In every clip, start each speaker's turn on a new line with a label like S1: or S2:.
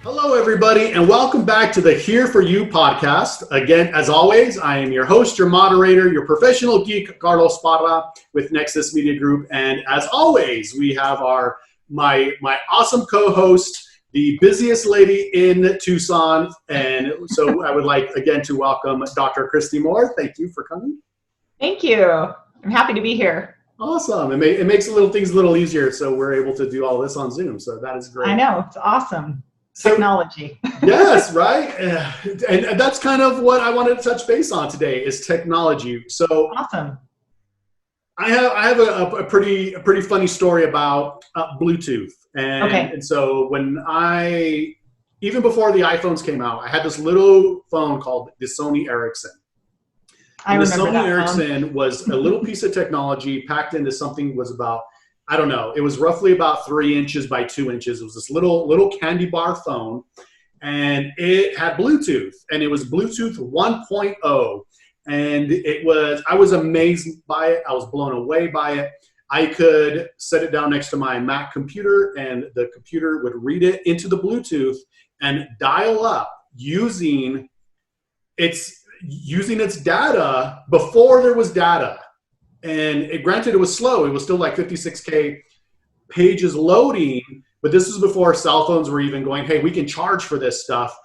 S1: Hello, everybody, and welcome back to the Here For You podcast. Again, as always, I am your host, your moderator, your professional geek, Carlos Parra with Nexus Media Group. And as always, we have my awesome co-host, the busiest lady in Tucson. And so I would like, again, to welcome Dr. Cristi Moore. Thank you for coming.
S2: Thank you. I'm happy to be here.
S1: Awesome. It makes things a little easier, so we're able to do all this on Zoom. So that is great.
S2: I know. It's awesome. Technology.
S1: Yes, right. And that's kind of what I wanted to touch base on today is technology. So
S2: awesome.
S1: I have a pretty funny story about Bluetooth. And so even before the iPhones came out, I had this little phone called the Sony Ericsson. And the Sony Ericsson was a little piece of technology packed into something was about, I don't know, it was roughly about 3 inches by 2 inches. It was this little candy bar phone, and it had Bluetooth, and it was Bluetooth 1.0. And I was amazed by it. I was blown away by it. I could set it down next to my Mac computer, and the computer would read it into the Bluetooth and dial up using its data before there was data. And granted, it was slow. It was still like 56K pages loading, but this was before cell phones were even going, hey, we can charge for this stuff.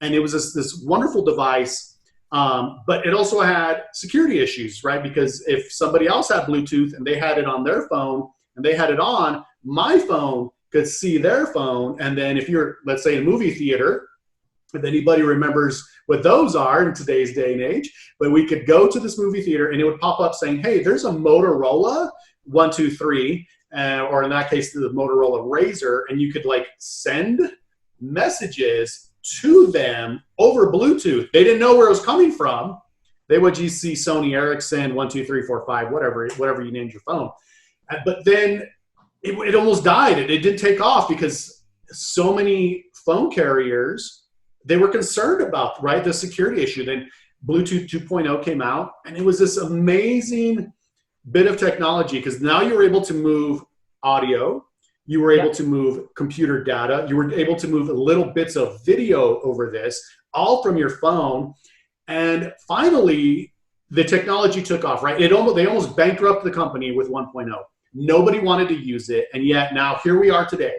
S1: And it was this wonderful device, but it also had security issues, right? Because if somebody else had Bluetooth and they had it on their phone and they had it on, my phone could see their phone. And then if you're, let's say, in a movie theater, if anybody remembers what those are in today's day and age, but we could go to this movie theater and it would pop up saying, hey, there's a Motorola 123, or in that case, the Motorola Razr, and you could like send messages to them over Bluetooth. They didn't know where it was coming from. They would just see Sony Ericsson 1, 2, 3, 4, 5, whatever you named your phone. But then it almost died. It didn't take off because so many phone carriers, they were concerned about, right, the security issue. Then Bluetooth 2.0 came out, and it was this amazing bit of technology because now you were able to move audio, you were able to move computer data, you were able to move little bits of video over this, all from your phone. And finally, the technology took off, right? They almost bankrupted the company with 1.0. Nobody wanted to use it, and yet now here we are today.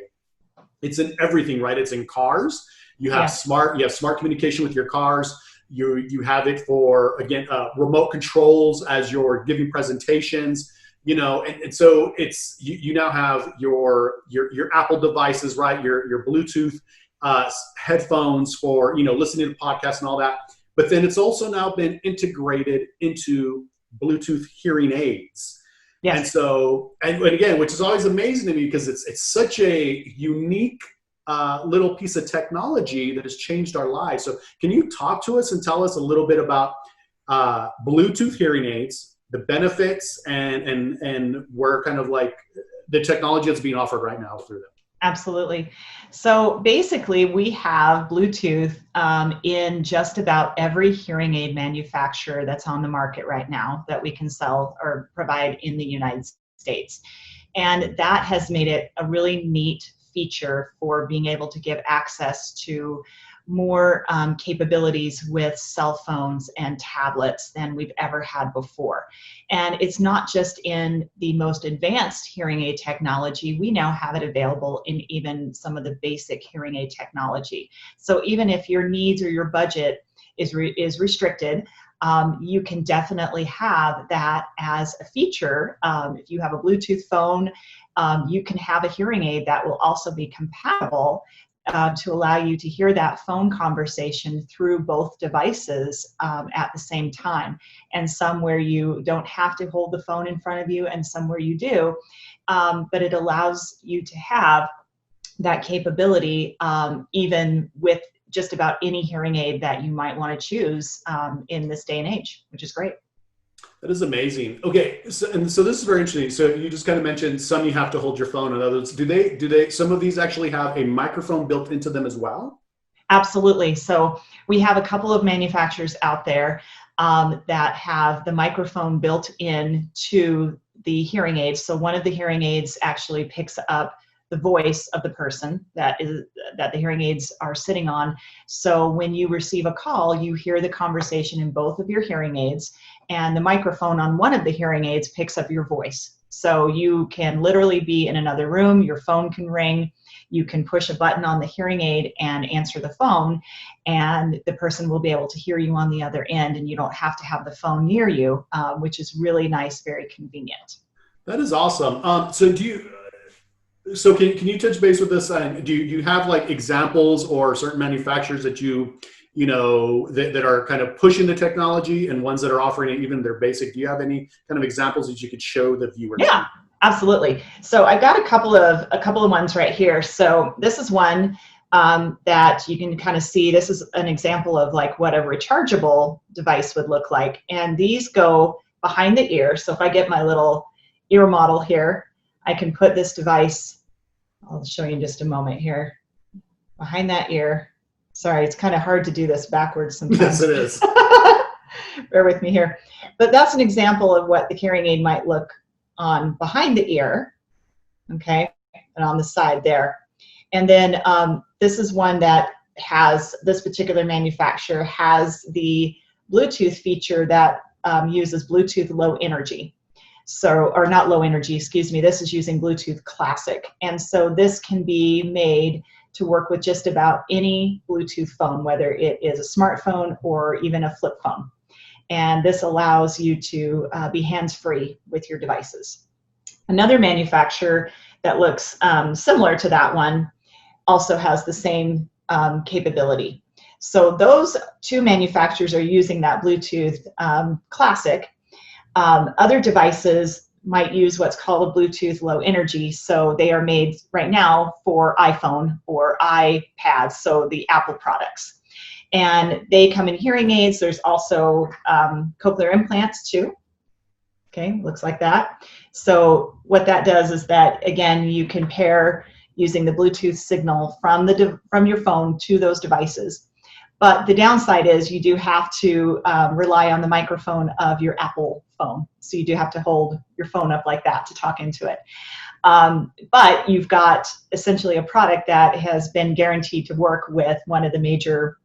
S1: It's in everything, right? It's in cars. You have smart communication with your cars. You have it for, again, remote controls as you're giving presentations, and so it's you now have your Apple devices, right? Your Bluetooth headphones for listening to podcasts and all that. But then it's also now been integrated into Bluetooth hearing aids. Yes. And so and again, which is always amazing to me because it's such a unique little piece of technology that has changed our lives. So can you talk to us and tell us a little bit about Bluetooth hearing aids, the benefits, and where kind of like the technology that's being offered right now through them?
S2: Absolutely. So basically we have Bluetooth in just about every hearing aid manufacturer that's on the market right now that we can sell or provide in the United States. And that has made it a really neat feature for being able to give access to more capabilities with cell phones and tablets than we've ever had before. And it's not just in the most advanced hearing aid technology, we now have it available in even some of the basic hearing aid technology. So even if your needs or your budget is restricted, you can definitely have that as a feature. If you have a Bluetooth phone, you can have a hearing aid that will also be compatible to allow you to hear that phone conversation through both devices at the same time. And some where you don't have to hold the phone in front of you and some where you do. But it allows you to have that capability even with just about any hearing aid that you might want to choose in this day and age, which is great.
S1: That is amazing. Okay, so this is very interesting. So you just kind of mentioned some you have to hold your phone, and others do they some of these actually have a microphone built into them as well?
S2: Absolutely. So we have a couple of manufacturers out there that have the microphone built in to the hearing aids. So one of the hearing aids actually picks up the voice of the person that the hearing aids are sitting on. So when you receive a call, you hear the conversation in both of your hearing aids, and the microphone on one of the hearing aids picks up your voice. So you can literally be in another room, your phone can ring, you can push a button on the hearing aid and answer the phone, and the person will be able to hear you on the other end, and you don't have to have the phone near you, which is really nice, very convenient.
S1: That is awesome. So can you touch base with this? Do you have like examples or certain manufacturers that that are kind of pushing the technology, and ones that are offering it even their basic? Do you have any kind of examples that you could show the viewers?
S2: Yeah, absolutely. So I've got a couple of ones right here. So this is one that you can kind of see. This is an example of like what a rechargeable device would look like, and these go behind the ear. So if I get my little ear model here, I can put this device, I'll show you in just a moment here, behind that ear. Sorry, it's kind of hard to do this backwards sometimes.
S1: Yes, it is.
S2: Bear with me here. But that's an example of what the hearing aid might look on behind the ear, okay, and on the side there. And then this is one that has, this particular manufacturer has the Bluetooth feature that uses Bluetooth low energy. So, or not low energy, excuse me, this is using Bluetooth Classic. And so this can be made to work with just about any Bluetooth phone, whether it is a smartphone or even a flip phone. And this allows you to be hands-free with your devices. Another manufacturer that looks similar to that one also has the same capability. So those two manufacturers are using that Bluetooth Classic. Other devices might use what's called a Bluetooth low energy. So they are made right now for iPhone or iPads, so the Apple products. And they come in hearing aids. There's also cochlear implants too. Okay, looks like that. So what that does is that, again, you can pair using the Bluetooth signal from your phone to those devices. But the downside is you do have to rely on the microphone of your Apple phone. So you do have to hold your phone up like that to talk into it. But you've got essentially a product that has been guaranteed to work with one of the major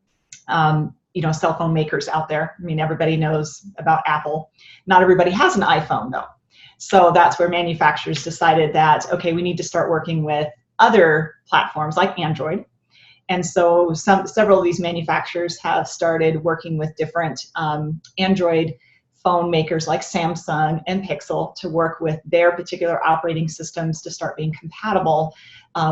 S2: cell phone makers out there. I mean, everybody knows about Apple. Not everybody has an iPhone though. So that's where manufacturers decided that, okay, we need to start working with other platforms like Android. And so several of these manufacturers have started working with different Android phone makers like Samsung and Pixel to work with their particular operating systems to start being compatible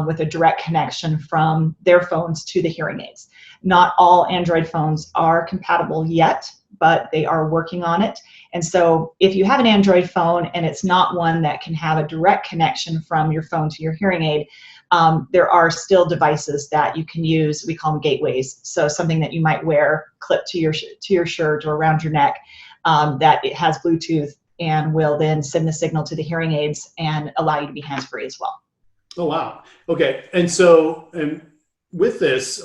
S2: with a direct connection from their phones to the hearing aids. Not all Android phones are compatible yet, but they are working on it. And so if you have an Android phone and it's not one that can have a direct connection from your phone to your hearing aid, there are still devices that you can use. We call them gateways. So something that you might wear clipped to your shirt or around your neck, that it has Bluetooth and will then send the signal to the hearing aids and allow you to be hands-free as well.
S1: Oh, wow. Okay. And so, and with this,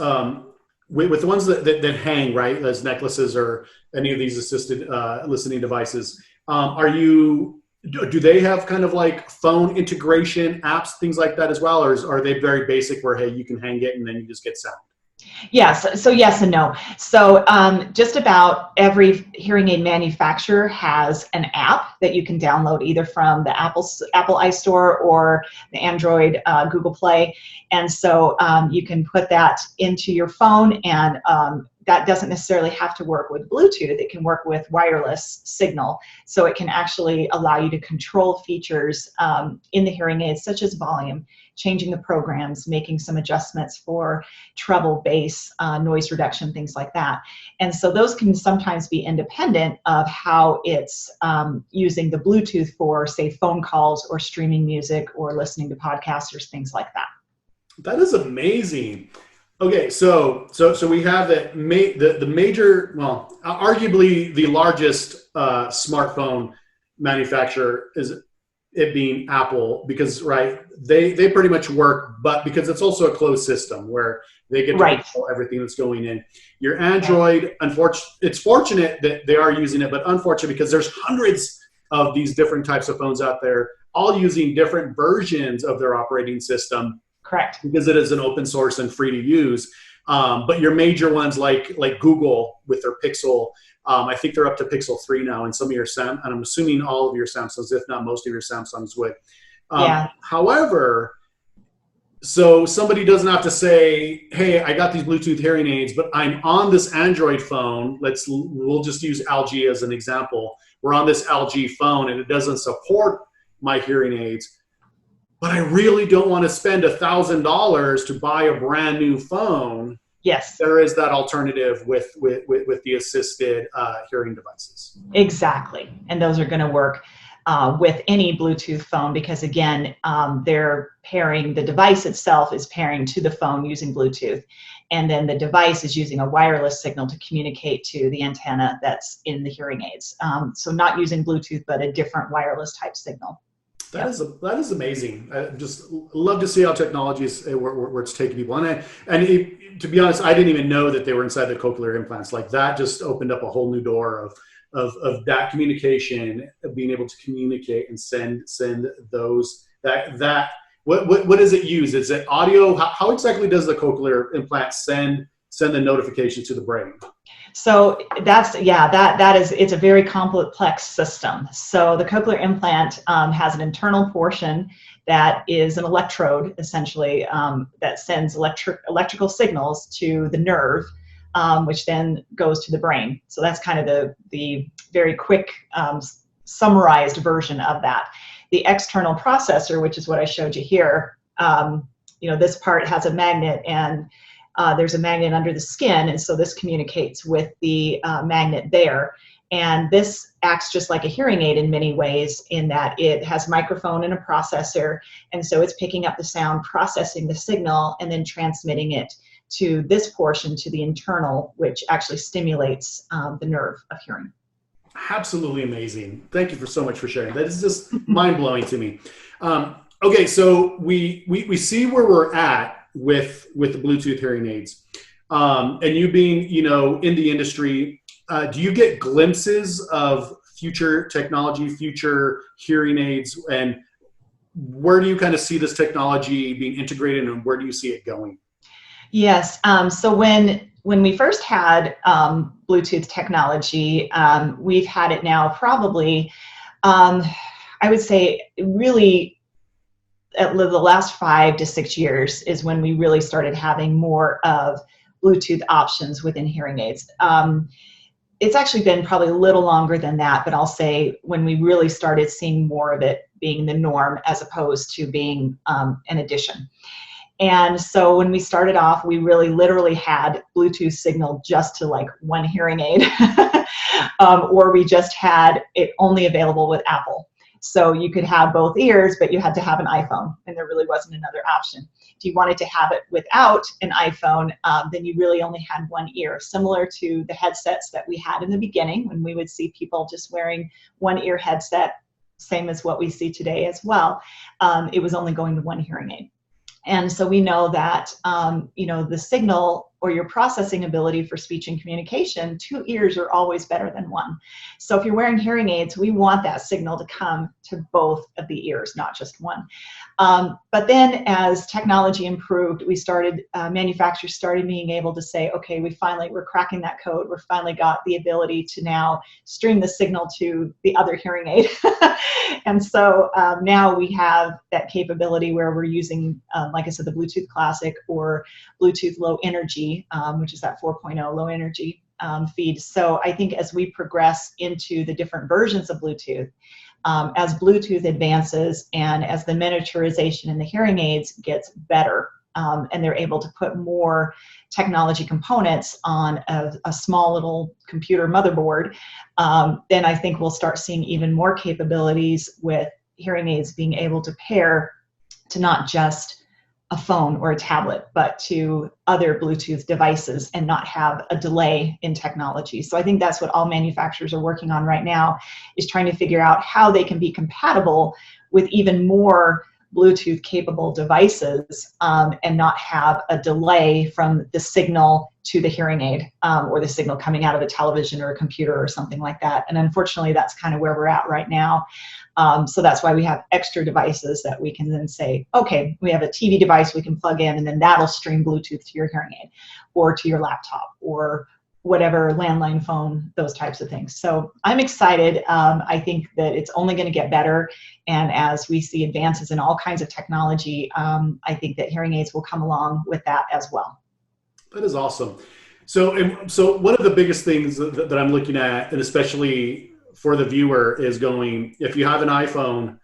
S1: with the ones that hang, right, as necklaces or any of these assisted listening devices, do they have kind of like phone integration apps, things like that as well? Or are they very basic where, hey, you can hang it and then you just get sound?
S2: Yes, so yes and no. So just about every hearing aid manufacturer has an app that you can download either from the Apple iStore or the Android Google Play. And so you can put that into your phone, and that doesn't necessarily have to work with Bluetooth. It can work with wireless signal. So it can actually allow you to control features in the hearing aids, such as volume, changing the programs, making some adjustments for treble, bass, noise reduction, things like that. And so those can sometimes be independent of how it's using the Bluetooth for, say, phone calls or streaming music or listening to podcasts or things like that.
S1: That is amazing. Okay, so we have the major, well, arguably the largest smartphone manufacturer is it being Apple, because right, they pretty much work, but because it's also a closed system where they get to control everything that's going in. Your Android, it's fortunate that they are using it, but unfortunate because there's hundreds of these different types of phones out there. all using different versions of their operating system.
S2: Correct.
S1: Because it is an open source and free to use. But your major ones like Google with their Pixel, I think they're up to Pixel 3 now, and some of your and I'm assuming all of your Samsungs, if not most of your Samsungs would.
S2: Yeah.
S1: However, so somebody doesn't have to say, hey, I got these Bluetooth hearing aids, but I'm on this Android phone. We'll just use LG as an example. We're on this LG phone and it doesn't support my hearing aids, but I really don't want to spend $1,000 to buy a brand new phone.
S2: Yes.
S1: There is that alternative with the assisted hearing devices.
S2: Exactly. And those are going to work with any Bluetooth phone, because again, they're pairing, the device itself is pairing to the phone using Bluetooth. And then the device is using a wireless signal to communicate to the antenna that's in the hearing aids. So not using Bluetooth, but a different wireless type signal.
S1: That is amazing. I just love to see how technology is where it's taking people. To be honest, I didn't even know that they were inside the cochlear implants. Like that just opened up a whole new door of that communication, of being able to communicate and send those that. What does it use? Is it audio? How exactly does the cochlear implant send the notifications to the brain?
S2: So it's a very complex system. So the cochlear implant has an internal portion that is an electrode, essentially, that sends electrical signals to the nerve, which then goes to the brain. So that's kind of the very quick summarized version of that. The external processor, which is what I showed you here, this part has a magnet, and there's a magnet under the skin, and so this communicates with the magnet there. And this acts just like a hearing aid in many ways, in that it has a microphone and a processor, and so it's picking up the sound, processing the signal, and then transmitting it to this portion, to the internal, which actually stimulates the nerve of hearing.
S1: Absolutely amazing. Thank you so much for sharing. That is just mind-blowing to me. Okay, so we see where we're at with the Bluetooth hearing aids, and you being in the industry, do you get glimpses of future technology, future hearing aids, and where do you kind of see this technology being integrated, and where do you see it going?
S2: Yes. So when we first had Bluetooth technology, we've had it now probably, I would say, really, the last 5 to 6 years is when we really started having more of Bluetooth options within hearing aids. It's actually been probably a little longer than that, but I'll say when we really started seeing more of it being the norm as opposed to being an addition. And so when we started off, we really literally had Bluetooth signal just to like one hearing aid, or we just had it only available with Apple. So you could have both ears, but you had to have an iPhone, and there really wasn't another option. If you wanted to have it without an iPhone, then you really only had one ear, similar to the headsets that we had in the beginning, when we would see people just wearing one ear headset, same as what we see today as well. It was only going to one hearing aid. And so we know that, the signal or your processing ability for speech and communication, 2 ears are always better than one. So if you're wearing hearing aids, we want that signal to come to both of the ears, not just one. But then as technology improved, we started, manufacturers started being able to say, okay, we're cracking that code. We're finally got the ability to now stream the signal to the other hearing aid. And so now we have that capability where we're using, like I said, the Bluetooth Classic or Bluetooth Low Energy, which is that 4.0 low energy feed. So I think as we progress into the different versions of Bluetooth, as Bluetooth advances and as the miniaturization in the hearing aids gets better, and they're able to put more technology components on a small little computer motherboard, then I think we'll start seeing even more capabilities with hearing aids being able to pair to not just a phone or a tablet, but to other Bluetooth devices and not have a delay in technology. So I think that's what all manufacturers are working on right now, is trying to figure out how they can be compatible with even more Bluetooth capable devices, and not have a delay from the signal to the hearing aid or the signal coming out of a television or a computer or something like that. And unfortunately, that's kind of where we're at right now. So that's why we have extra devices that we can then say, okay, we have a TV device we can plug in, and then that'll stream Bluetooth to your hearing aid or to your laptop or whatever, landline phone, those types of things. So I'm excited. I think that it's only going to get better. And as we see advances in all kinds of technology, I think that hearing aids will come along with that as well.
S1: That is awesome. So one of the biggest things that I'm looking at, and especially for the viewer, is going, if you have an iPhone,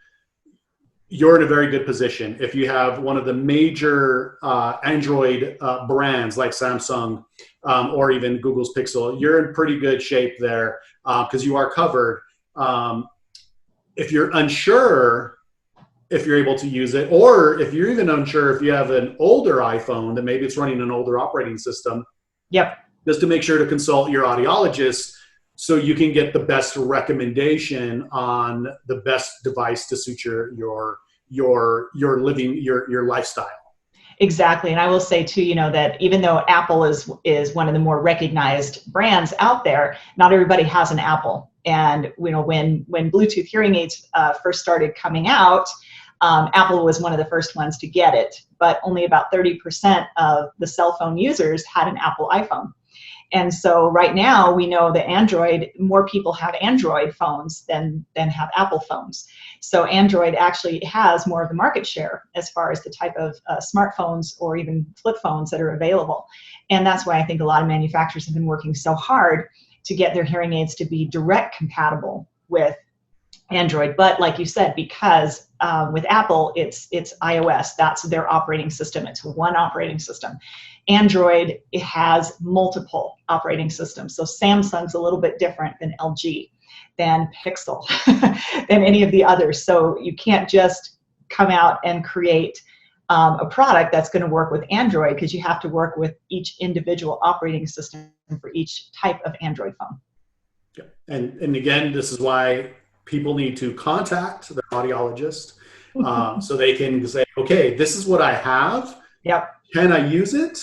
S1: you're in a very good position. If you have one of the major Android brands like Samsung or even Google's Pixel, you're in pretty good shape there because you are covered. If you're unsure if you're able to use it, or if you're even unsure if you have an older iPhone, then maybe it's running an older operating system.
S2: Yep.
S1: Just to make sure to consult your audiologist so you can get the best recommendation on the best device to suit your living, your lifestyle. Exactly.
S2: And I will say too, you know, that even though Apple is one of the more recognized brands out there, not everybody has an Apple. And you know, when Bluetooth hearing aids first started coming out, Apple was one of the first ones to get it, but only about 30% of the cell phone users had an Apple iPhone. And so right now we know that more people have Android phones than have Apple phones. So Android actually has more of the market share as far as the type of smartphones or even flip phones that are available. And that's why I think a lot of manufacturers have been working so hard to get their hearing aids to be direct compatible with Android. But like you said, because with Apple, it's iOS. That's their operating system. It's one operating system. Android, it has multiple operating systems. So Samsung's a little bit different than LG, than Pixel, than any of the others. So you can't just come out and create a product that's going to work with Android, because you have to work with each individual operating system for each type of Android phone.
S1: Yeah. And again, this is why people need to contact their audiologist so they can say, okay, this is what I have.
S2: Yep.
S1: Can I use it?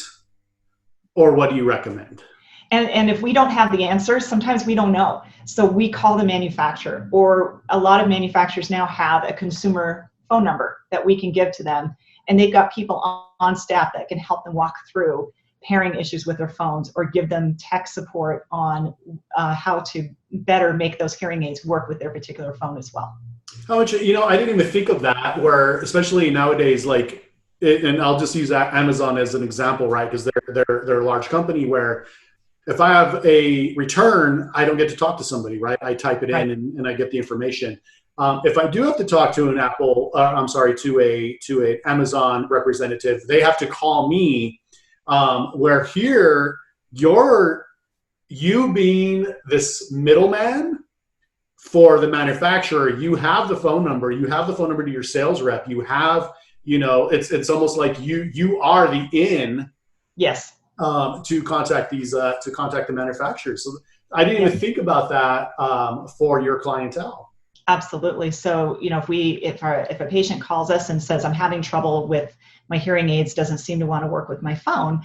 S1: Or what do you recommend?
S2: And if we don't have the answers, sometimes we don't know. So we call the manufacturer, or a lot of manufacturers now have a consumer phone number that we can give to them. And they've got people on staff that can help them walk through pairing issues with their phones, or give them tech support on how to better make those hearing aids work with their particular phone as well.
S1: How much, you know, I didn't even think of that, where especially nowadays, like, and I'll just use Amazon as an example, right? Because they're a large company where if I have a return, I don't get to talk to somebody, right? I type it in and I get the information. If I do have to talk to an to an Amazon representative, they have to call me. Where here, you being this middleman for the manufacturer, you have the phone number. You have the phone number to your sales rep. You have, you know, it's almost like you are the in.
S2: Yes.
S1: To contact the manufacturers. So I didn't even think about that for your clientele.
S2: Absolutely. So, you know, if a patient calls us and says, I'm having trouble with my hearing aids, doesn't seem to want to work with my phone,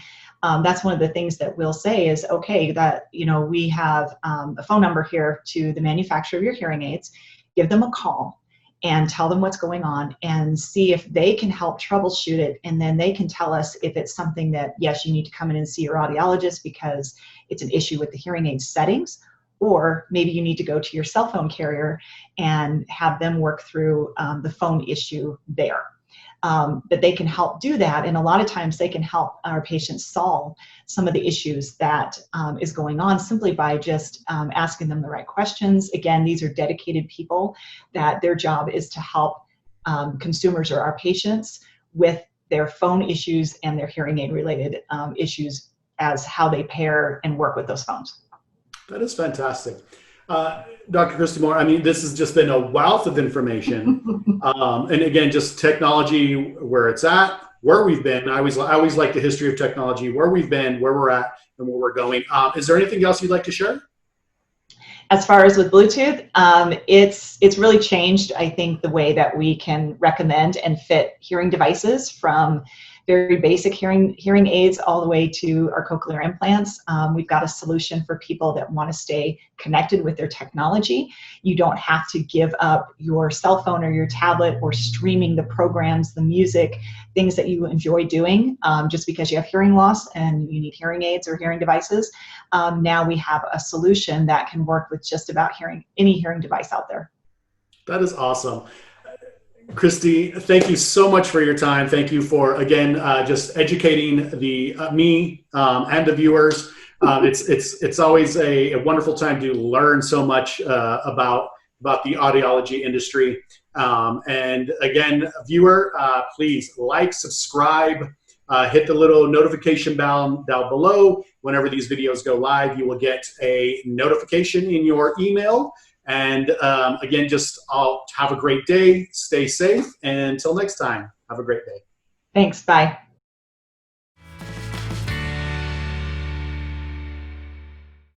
S2: that's one of the things that we'll say is, okay, that, you know, we have a phone number here to the manufacturer of your hearing aids. Give them a call and tell them what's going on and see if they can help troubleshoot it. And then they can tell us if it's something that, yes, you need to come in and see your audiologist because it's an issue with the hearing aid settings, or maybe you need to go to your cell phone carrier and have them work through the phone issue there. But they can help do that, and a lot of times they can help our patients solve some of the issues that is going on simply by just asking them the right questions. Again, these are dedicated people that their job is to help consumers or our patients with their phone issues and their hearing aid related issues as how they pair and work with those phones.
S1: That is fantastic. Dr. Cristi Moore, I mean, this has just been a wealth of information. And again, just technology, where it's at, where we've been. I always like the history of technology, where we've been, where we're at, and where we're going. Is there anything else you'd like to share?
S2: As far as with Bluetooth, it's really changed, I think, the way that we can recommend and fit hearing devices from very basic hearing aids all the way to our cochlear implants. We've got a solution for people that want to stay connected with their technology. You don't have to give up your cell phone or your tablet or streaming the programs, the music, things that you enjoy doing just because you have hearing loss and you need hearing aids or hearing devices. Now we have a solution that can work with just about any hearing device out there.
S1: That is awesome. Cristi, thank you so much for your time. Thank you for, again, just educating me and the viewers. It's always a wonderful time to learn so much about the audiology industry. And again, viewer, please like, subscribe, hit the little notification bell down below. Whenever these videos go live, you will get a notification in your email. And again, I'll have a great day, stay safe, and until next time, have a great day.
S2: Thanks, bye.